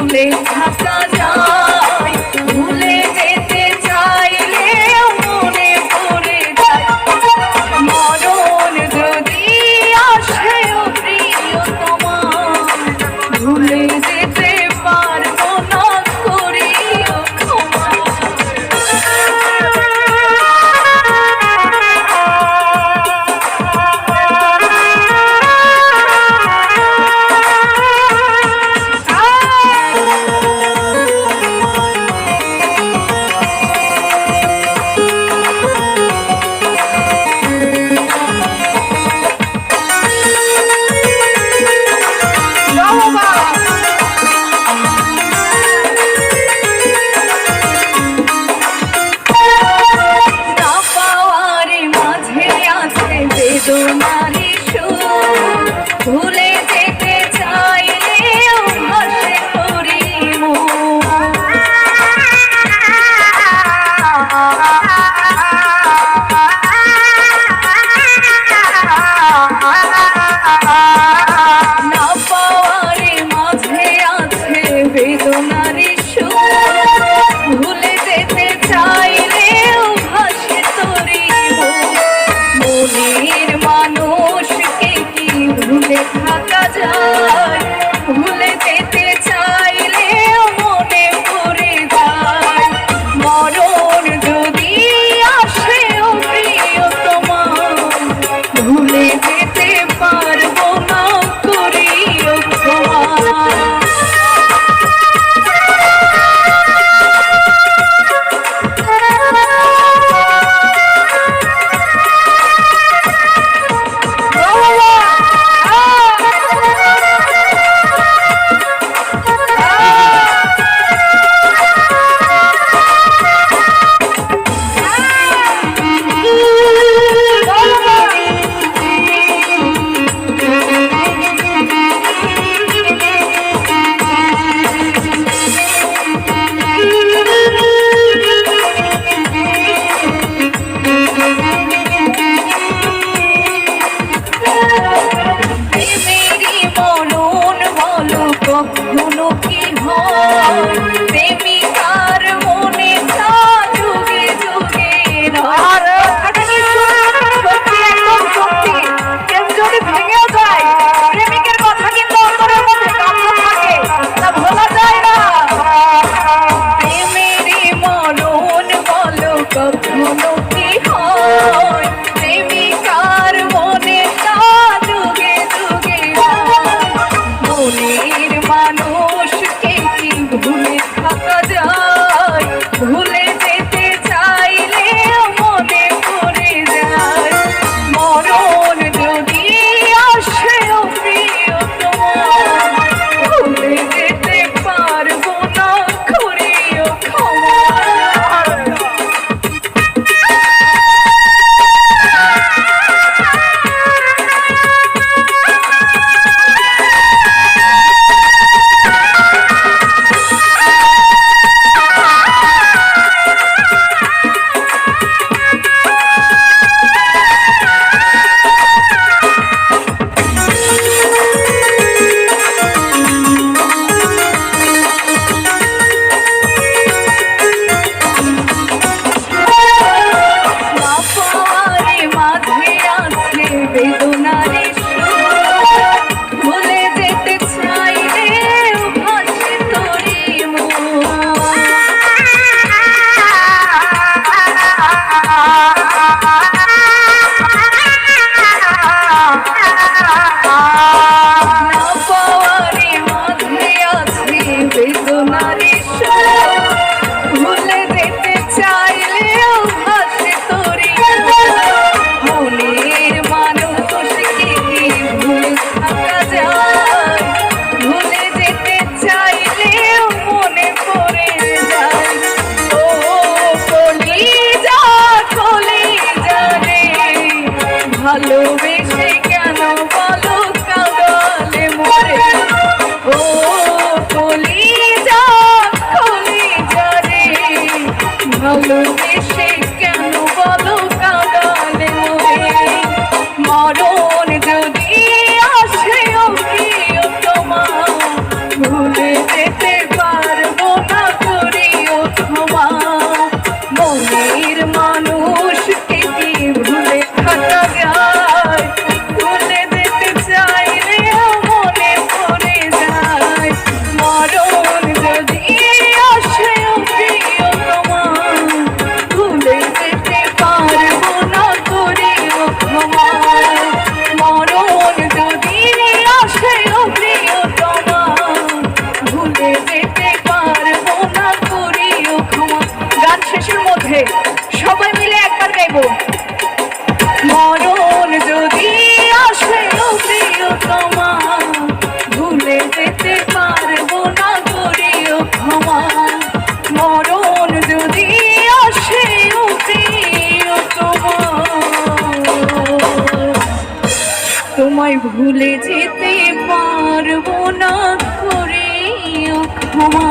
ভুলে থাকা যায়, ভুলে যেতে চাইলে মনে পড়ে যায় মরণ যদি আসেও প্রিয়তমা, ভুলে যেতে পারবো না করিও ক্ষমা। বেদনারি সুর ভুলে যেতে চাইলেও ভাসে তোরি মন, না পাওয়ারে মাঝে আছে বেদনারি সুর ভুলে যেতে চাইলেও ভাসে তোরি মন। মনের মানুষকে কি ভুলে থাকা যায়, ভুলে যেতে চাইলেও মনে পড়ে যায় মরণ যদি আসেও প্রিয়তমা, ভুলে যেতে পারবো না করিও ক্ষমা। কখনো কি হয় প্রেমিকার মনে তা যুগে যুগে যদি ভেঙেও যায় প্রেমিকের কথা কিন্তু অন্তরের মধ্যে কাঁপতে থাকে, তা ভোলা যায় না। প্রেমেরই মরণ বলো কখনো কি হয় প্রেমিকার মনে তা যুগে যুগে মনের মানুষকে কি ভুলে থাকা যায়, ভুলে ভুলে যেতে পারবো না করিও ক্ষমা। গান শেষের মধ্যে সবাই মিলে একবার গাইবো। মরণ যদি আসে ও প্রিয়তমা, ভুলে যেতে পারবো না করিও ক্ষমা। মরণ যদি আসে ও প্রিয়তমা, তোমায় ভুলে যেতে পারবো না করিও ক্ষমা।